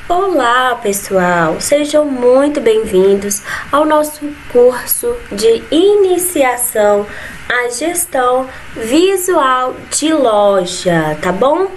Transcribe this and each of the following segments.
Olá, pessoal! Sejam muito bem-vindos ao nosso curso de iniciação à gestão visual de loja, tá bom?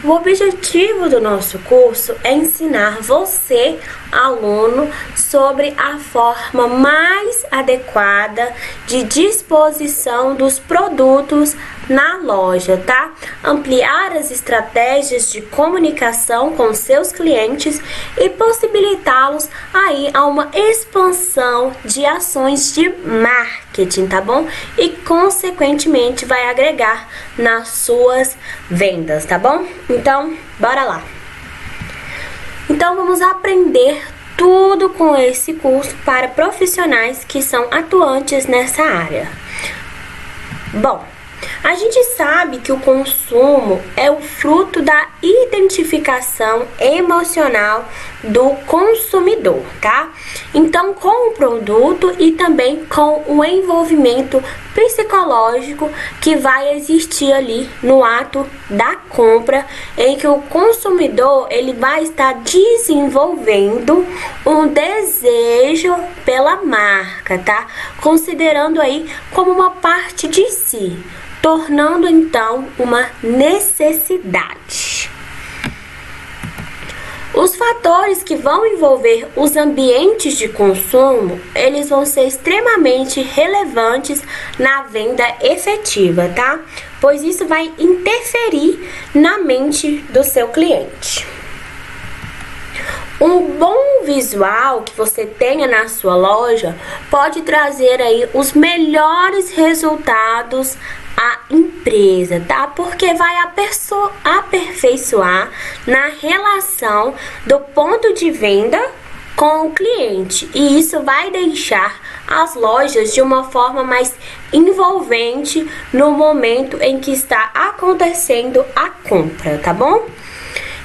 O objetivo do nosso curso é ensinar você, aluno, sobre a forma mais adequada de disposição dos produtos na loja, tá? Ampliar as estratégias de comunicação com seus clientes e possibilitá-los aí a uma expansão de ações de marketing, tá bom? E consequentemente vai agregar nas suas vendas, tá bom? Então, bora lá. Então vamos aprender tudo com esse curso para profissionais que são atuantes nessa área. Bom, a gente sabe que o consumo é o fruto da identificação emocional do consumidor, tá? Então, com o produto e também com o envolvimento psicológico que vai existir ali no ato da compra, em que o consumidor ele vai estar desenvolvendo um desejo pela marca, tá? Considerando aí como uma parte de si, tornando então uma necessidade. Os fatores que vão envolver os ambientes de consumo, eles vão ser extremamente relevantes na venda efetiva, tá? Pois isso vai interferir na mente do seu cliente. Um bom visual que você tenha na sua loja pode trazer aí os melhores resultados à empresa, tá? Porque vai aperfeiçoar na relação do ponto de venda com o cliente, e isso vai deixar as lojas de uma forma mais envolvente no momento em que está acontecendo a compra, tá bom?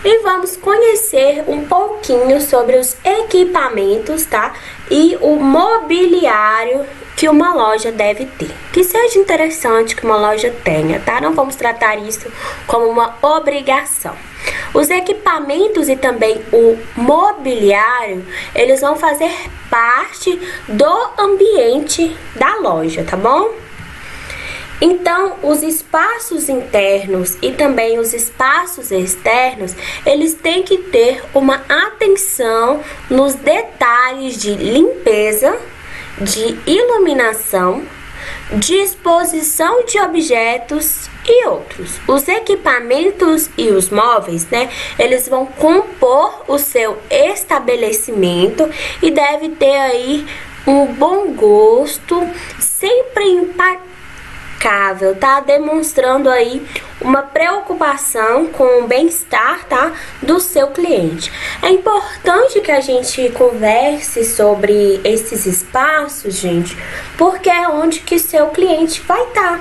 E vamos conhecer um pouquinho sobre os equipamentos, tá? E o mobiliário que uma loja deve ter. Que seja interessante que uma loja tenha, tá? Não vamos tratar isso como uma obrigação. Os equipamentos e também o mobiliário, eles vão fazer parte do ambiente da loja, tá bom? Então, os espaços internos e também os espaços externos, eles têm que ter uma atenção nos detalhes de limpeza, de iluminação, disposição de objetos e outros. Os equipamentos e os móveis, né, eles vão compor o seu estabelecimento e deve ter aí um bom gosto, sempre impactante, tá? Demonstrando aí uma preocupação com o bem-estar, tá? Do seu cliente. É importante que a gente converse sobre esses espaços, gente, porque é onde que seu cliente vai estar.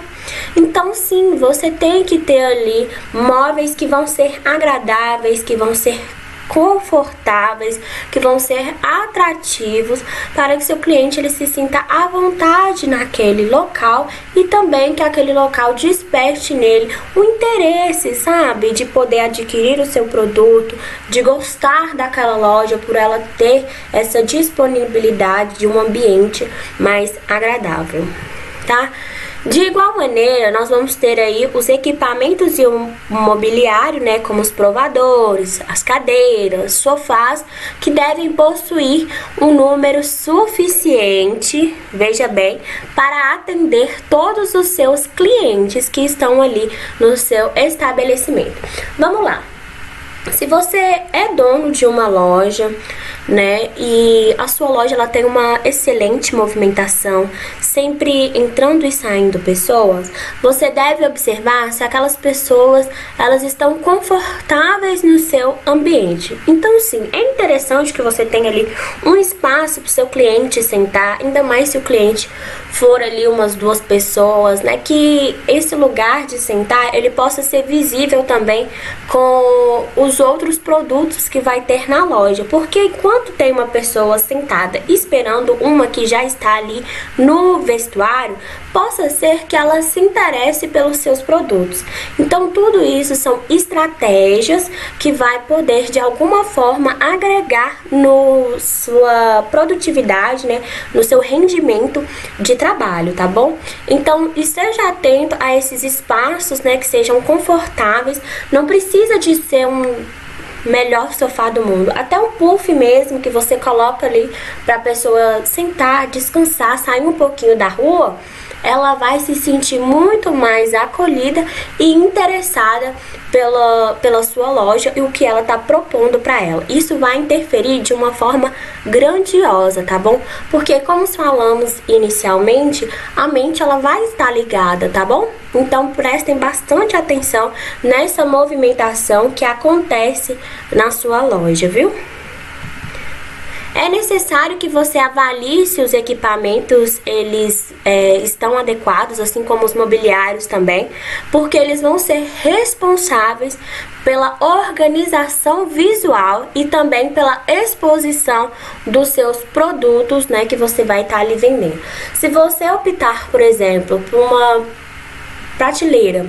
Então, sim, você tem que ter ali móveis que vão ser agradáveis, que vão ser confortáveis, que vão ser atrativos para que seu cliente ele se sinta à vontade naquele local e também que aquele local desperte nele o interesse, sabe, de poder adquirir o seu produto, de gostar daquela loja por ela ter essa disponibilidade de um ambiente mais agradável, tá? De igual maneira, nós vamos ter aí os equipamentos e o mobiliário, né, como os provadores, as cadeiras, sofás, que devem possuir um número suficiente, veja bem, para atender todos os seus clientes que estão ali no seu estabelecimento. Vamos lá. Se você é dono de uma loja, né, e a sua loja ela tem uma excelente movimentação, sempre entrando e saindo pessoas, você deve observar se aquelas pessoas elas estão confortáveis no seu ambiente. Então, sim, é interessante que você tenha ali um espaço para o seu cliente sentar, ainda mais se o cliente for ali umas 2 pessoas, né, que esse lugar de sentar ele possa ser visível também com os outros produtos que vai ter na loja, porque enquanto tem uma pessoa sentada esperando uma que já está ali no vestuário, possa ser que ela se interesse pelos seus produtos. Então, tudo isso são estratégias que vai poder, de alguma forma, agregar no sua produtividade, né, no seu rendimento de trabalho, tá bom? Então, esteja atento a esses espaços, né, que sejam confortáveis. Não precisa de ser um melhor sofá do mundo, até um puff mesmo que você coloca ali para a pessoa sentar, descansar, sair um pouquinho da rua, ela vai se sentir muito mais acolhida e interessada pela sua loja e o que ela está propondo para ela. Isso vai interferir de uma forma grandiosa, tá bom? Porque, como falamos inicialmente, a mente ela vai estar ligada, tá bom? Então, prestem bastante atenção nessa movimentação que acontece na sua loja, viu? É necessário que você avalie se os equipamentos eles estão adequados, assim como os mobiliários também, porque eles vão ser responsáveis pela organização visual e também pela exposição dos seus produtos, né, que você vai estar ali vendendo. Se você optar, por exemplo, por uma prateleira,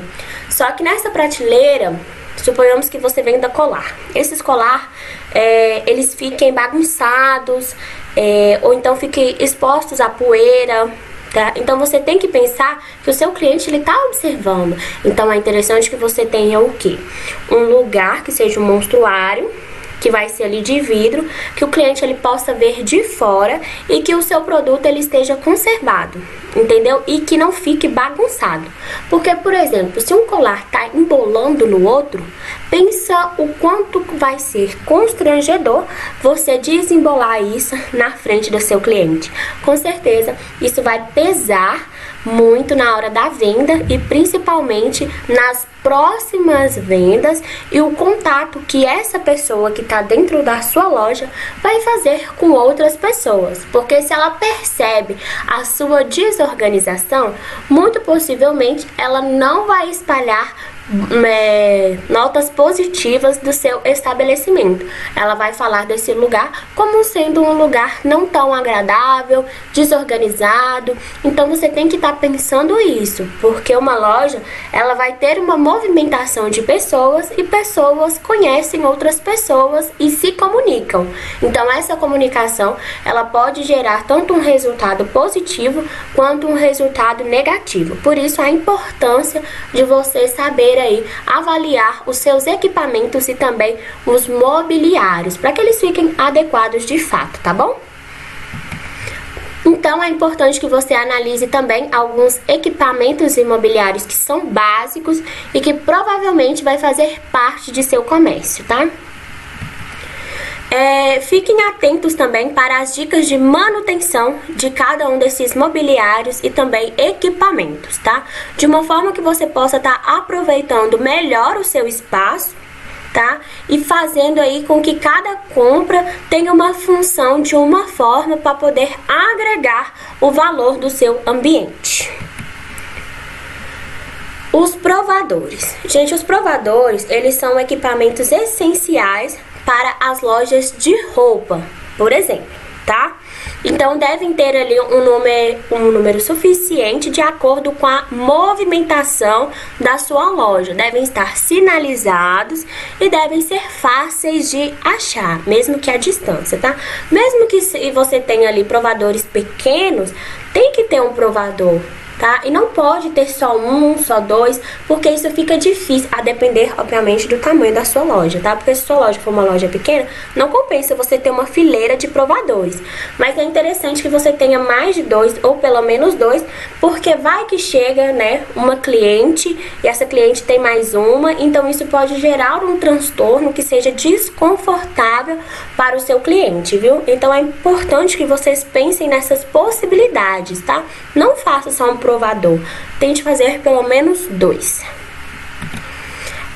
só que nessa prateleira, suponhamos que você venda colar. Esses colar, eles fiquem bagunçados, ou então fiquem expostos à poeira, tá? Então você tem que pensar que o seu cliente ele está observando. Então é interessante que você tenha o quê? Um lugar que seja um monstruário, que vai ser ali de vidro, que o cliente ele possa ver de fora e que o seu produto ele esteja conservado, entendeu? E que não fique bagunçado. Porque, por exemplo, se um colar tá embolando no outro, pensa o quanto vai ser constrangedor você desembolar isso na frente do seu cliente. Com certeza, isso vai pesar muito na hora da venda e principalmente nas próximas vendas e o contato que essa pessoa que está dentro da sua loja vai fazer com outras pessoas, porque se ela percebe a sua desorganização, muito possivelmente ela não vai espalhar notas positivas do seu estabelecimento. Ela vai falar desse lugar como sendo um lugar não tão agradável, desorganizado. Então você tem que estar pensando isso, porque uma loja ela vai ter uma movimentação de pessoas e pessoas conhecem outras pessoas e se comunicam. Então essa comunicação ela pode gerar tanto um resultado positivo quanto um resultado negativo. Por isso a importância de você saber aí avaliar os seus equipamentos e também os mobiliários para que eles fiquem adequados de fato, tá bom? Então é importante que você analise também alguns equipamentos imobiliários que são básicos e que provavelmente vai fazer parte de seu comércio, tá? Fiquem atentos também para as dicas de manutenção de cada um desses mobiliários e também equipamentos, tá? De uma forma que você possa estar aproveitando melhor o seu espaço, tá? E fazendo aí com que cada compra tenha uma função de uma forma para poder agregar o valor do seu ambiente. Os provadores. Gente, os provadores, eles são equipamentos essenciais para as lojas de roupa, por exemplo, tá? Então devem ter ali um número suficiente de acordo com a movimentação da sua loja. Devem estar sinalizados e devem ser fáceis de achar, mesmo que à distância, tá? Mesmo que se você tenha ali provadores pequenos, tem que ter um provador, tá? E não pode ter só um, só dois, porque isso fica difícil, a depender, obviamente, do tamanho da sua loja, tá? Porque se sua loja for uma loja pequena, não compensa você ter uma fileira de provadores. Mas é interessante que você tenha mais de dois, ou pelo menos dois, porque vai que chega, né, uma cliente, e essa cliente tem mais uma, então isso pode gerar um transtorno que seja desconfortável para o seu cliente, viu? Então é importante que vocês pensem nessas possibilidades, tá? Não faça só um provador, tente fazer pelo menos dois.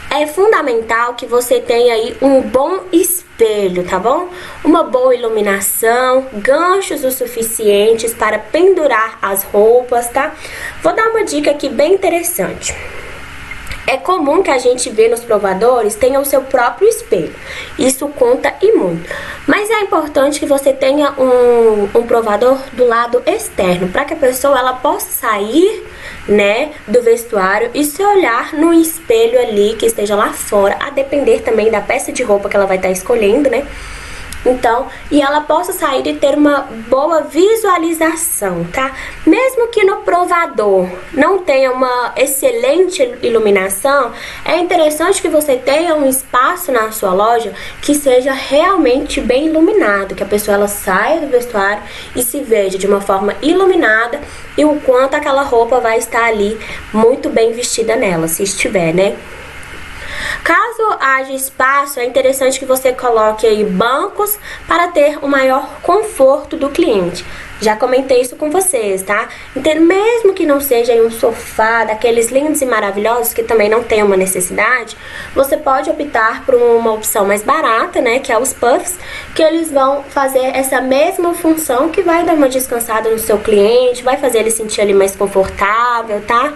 É fundamental que você tenha aí um bom espelho, tá bom? Uma boa iluminação, ganchos o suficientes para pendurar as roupas, tá? Vou dar uma dica aqui bem interessante. É comum que a gente vê nos provadores tenha o seu próprio espelho. Isso conta e muito. Mas é importante que você tenha um provador do lado externo, para que a pessoa ela possa sair, né, do vestuário e se olhar no espelho ali que esteja lá fora, a depender também da peça de roupa que ela vai estar escolhendo, né? Então, e ela possa sair e ter uma boa visualização, tá? Mesmo que no provador não tenha uma excelente iluminação, é interessante que você tenha um espaço na sua loja que seja realmente bem iluminado, que a pessoa ela saia do vestuário e se veja de uma forma iluminada e o quanto aquela roupa vai estar ali muito bem vestida nela, se estiver, né? Caso haja espaço, é interessante que você coloque aí bancos para ter o maior conforto do cliente. Já comentei isso com vocês, tá? Então, mesmo que não seja um sofá daqueles lindos e maravilhosos que também não tem uma necessidade, você pode optar por uma opção mais barata, né? Que é os puffs, que eles vão fazer essa mesma função que vai dar uma descansada no seu cliente, vai fazer ele sentir ali mais confortável, tá?